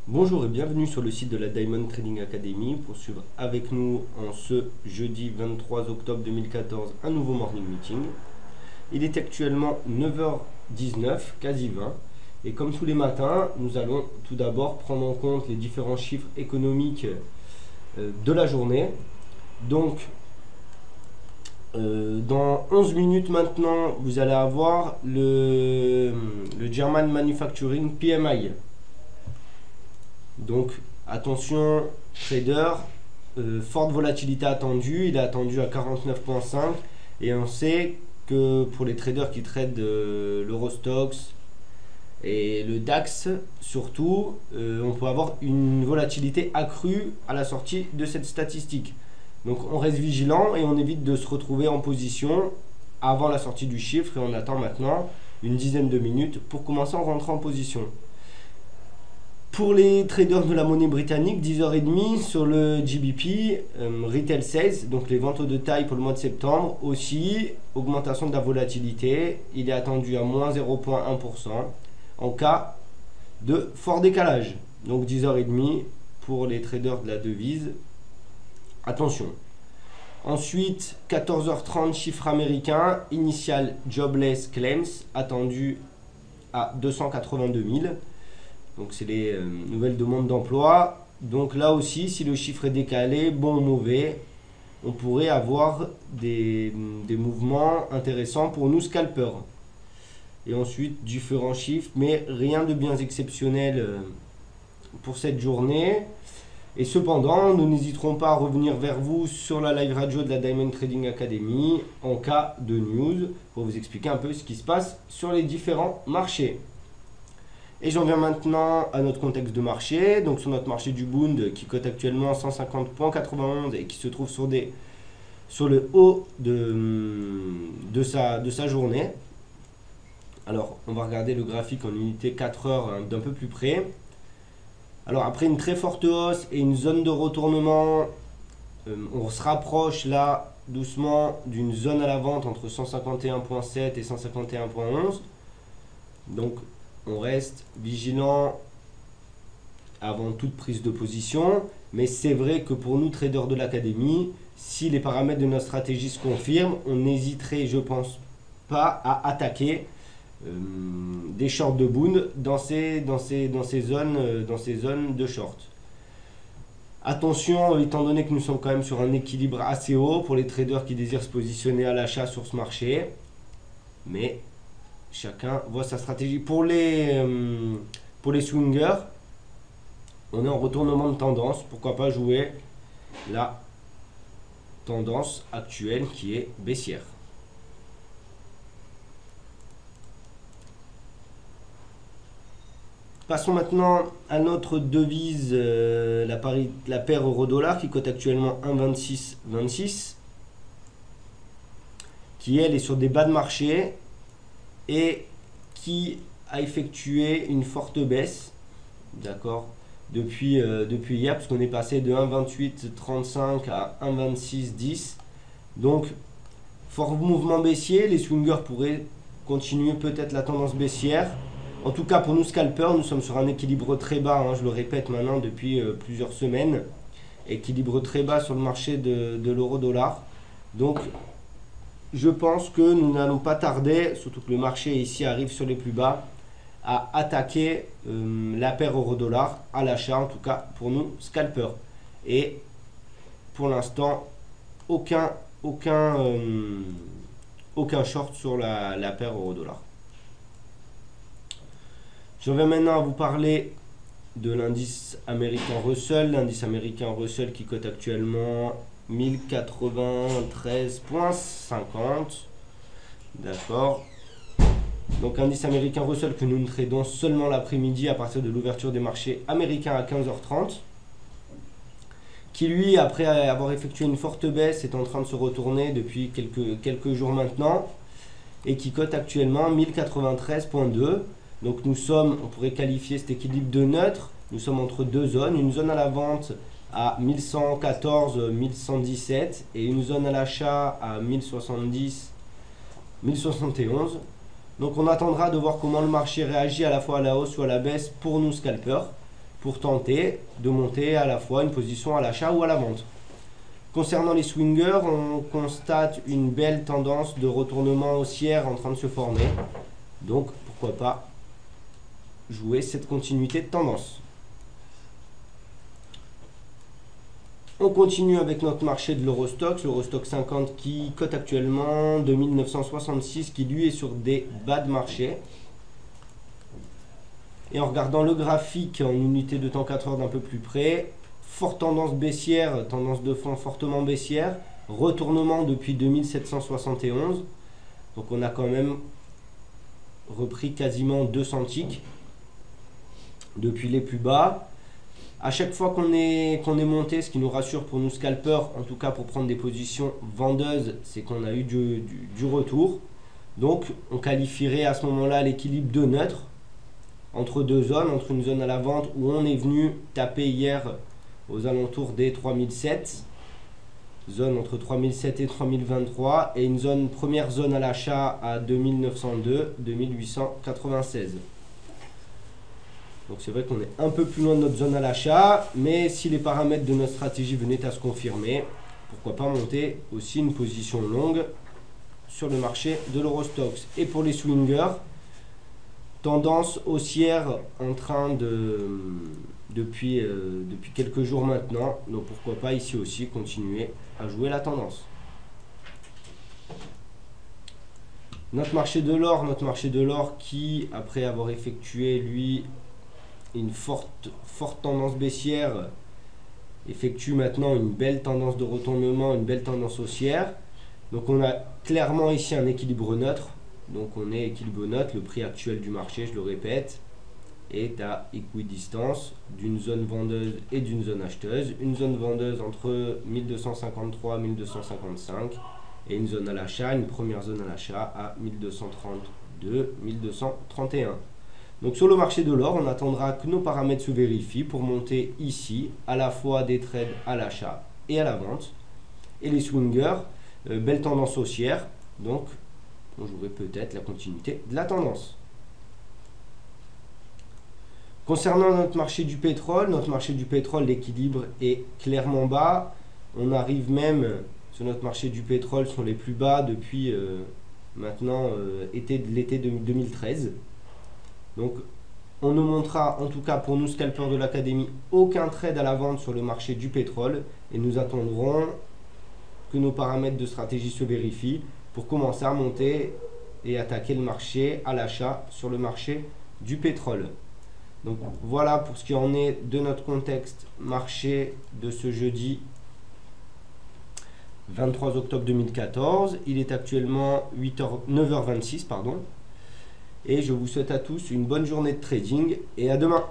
Bonjour et bienvenue sur le site de la Diamond Trading Academy pour suivre avec nous en ce jeudi 23 octobre 2014 un nouveau morning meeting. Il est actuellement 9h19, quasi 20, et comme tous les matins, nous allons tout d'abord prendre en compte les différents chiffres économiques de la journée. Donc, dans 11 minutes maintenant, vous allez avoir le German Manufacturing PMI. Donc attention trader, forte volatilité attendue, il est attendu à 49,5 et on sait que pour les traders qui tradent l'Eurostoxx et le DAX surtout, on peut avoir une volatilité accrue à la sortie de cette statistique. Donc on reste vigilant et on évite de se retrouver en position avant la sortie du chiffre et on attend maintenant une dizaine de minutes pour commencer à rentrer en position. Pour les traders de la monnaie britannique, 10h30 sur le GBP, Retail Sales, donc les ventes de taille pour le mois de septembre, aussi augmentation de la volatilité, il est attendu à moins 0,1% en cas de fort décalage. Donc 10h30 pour les traders de la devise, attention. Ensuite, 14h30, chiffre américain, Initial Jobless Claims, attendu à 282 000. Donc c'est les nouvelles demandes d'emploi. Donc là aussi, si le chiffre est décalé, bon ou mauvais, on pourrait avoir des mouvements intéressants pour nous scalpers. Et ensuite, différents chiffres, mais rien de bien exceptionnel pour cette journée. Et cependant, nous n'hésiterons pas à revenir vers vous sur la live radio de la Diamond Trading Academy en cas de news pour vous expliquer un peu ce qui se passe sur les différents marchés. Et j'en viens maintenant à notre contexte de marché. Donc sur notre marché du Bund qui cote actuellement 150,91 et qui se trouve sur le haut de sa journée. Alors on va regarder le graphique en unité 4 heures d'un peu plus près. Alors après une très forte hausse et une zone de retournement, on se rapproche là doucement d'une zone à la vente entre 151,7 et 151,11. Donc on reste vigilant avant toute prise de position, mais c'est vrai que pour nous traders de l'académie, si les paramètres de notre stratégie se confirment, on n'hésiterait, je pense pas, à attaquer des shorts de Bund dans ces zones de short. Attention, étant donné que nous sommes quand même sur un équilibre assez haut pour les traders qui désirent se positionner à l'achat sur ce marché, mais chacun voit sa stratégie. Pour les swingers, on est en retournement de tendance. Pourquoi pas jouer la tendance actuelle qui est baissière. Passons maintenant à notre devise, la paire euro-dollar qui cote actuellement 1,2626, qui elle est sur des bas de marché et qui a effectué une forte baisse, d'accord, depuis hier, parce qu'on est passé de 1,2835 à 1,2610. Donc, fort mouvement baissier, les swingers pourraient continuer peut-être la tendance baissière. En tout cas, pour nous scalpers, nous sommes sur un équilibre très bas, hein, je le répète maintenant depuis plusieurs semaines. Équilibre très bas sur le marché de l'euro-dollar. Donc, je pense que nous n'allons pas tarder, surtout que le marché ici arrive sur les plus bas, à attaquer la paire euro-dollar à l'achat, en tout cas pour nous scalpers. Et pour l'instant, aucun short sur la paire euro-dollar. Je vais maintenant à vous parler de l'indice américain Russell. L'indice américain Russell qui cote actuellement 1093,50. D'accord. Donc indice américain Russell que nous ne tradons seulement l'après-midi à partir de l'ouverture des marchés américains à 15h30. Qui lui, après avoir effectué une forte baisse, est en train de se retourner depuis quelques jours maintenant. Et qui cote actuellement 1093,2. Donc nous sommes, on pourrait qualifier cet équilibre de neutre. Nous sommes entre deux zones. Une zone à la vente à 1114, 1117 et une zone à l'achat à 1070, 1071. Donc on attendra de voir comment le marché réagit à la fois à la hausse ou à la baisse pour nous scalpers. pour tenter de monter à la fois une position à l'achat ou à la vente. Concernant les swingers, on constate une belle tendance de retournement haussière en train de se former. Donc pourquoi pas jouer cette continuité de tendance. On continue avec notre marché de l'Eurostoxx, l'Eurostoxx 50 qui cote actuellement 2966, qui lui est sur des bas de marché. Et en regardant le graphique en unité de temps 4 heures d'un peu plus près, forte tendance baissière, tendance de fond fortement baissière, retournement depuis 2771. Donc on a quand même repris quasiment 200 ticks depuis les plus bas. À chaque fois qu'on est monté, ce qui nous rassure pour nous scalpers, en tout cas pour prendre des positions vendeuses, c'est qu'on a eu du retour. Donc on qualifierait à ce moment-là l'équilibre de neutre entre deux zones, entre une zone à la vente où on est venu taper hier aux alentours des 3007, zone entre 3007 et 3023, et une première zone à l'achat à 2902, 2896. Donc c'est vrai qu'on est un peu plus loin de notre zone à l'achat, mais si les paramètres de notre stratégie venaient à se confirmer, pourquoi pas monter aussi une position longue sur le marché de l'Eurostoxx. Et pour les swingers, tendance haussière en train depuis quelques jours maintenant, donc pourquoi pas ici aussi continuer à jouer la tendance. Notre marché de l'or qui, après avoir effectué lui une forte tendance baissière, effectue maintenant une belle tendance de retournement, une belle tendance haussière. Donc on a clairement ici un équilibre neutre. Donc on est équilibre neutre, le prix actuel du marché, je le répète, est à équidistance d'une zone vendeuse et d'une zone acheteuse. Une zone vendeuse entre 1253 et 1255 et une zone à l'achat, une première zone à l'achat à 1232, 1231. Donc sur le marché de l'or, on attendra que nos paramètres se vérifient pour monter ici à la fois des trades à l'achat et à la vente. Et les swingers, belle tendance haussière, donc on jouerait peut-être la continuité de la tendance. Concernant notre marché du pétrole, l'équilibre est clairement bas. On arrive même sur notre marché du pétrole sur les plus bas depuis maintenant l'été 2013. Donc on ne montrera en tout cas pour nous scalpers de l'académie aucun trade à la vente sur le marché du pétrole et nous attendrons que nos paramètres de stratégie se vérifient pour commencer à monter et attaquer le marché à l'achat sur le marché du pétrole. Donc voilà pour ce qui en est de notre contexte marché de ce jeudi 23 octobre 2014. Il est actuellement 9h26 pardon. Et je vous souhaite à tous une bonne journée de trading et à demain.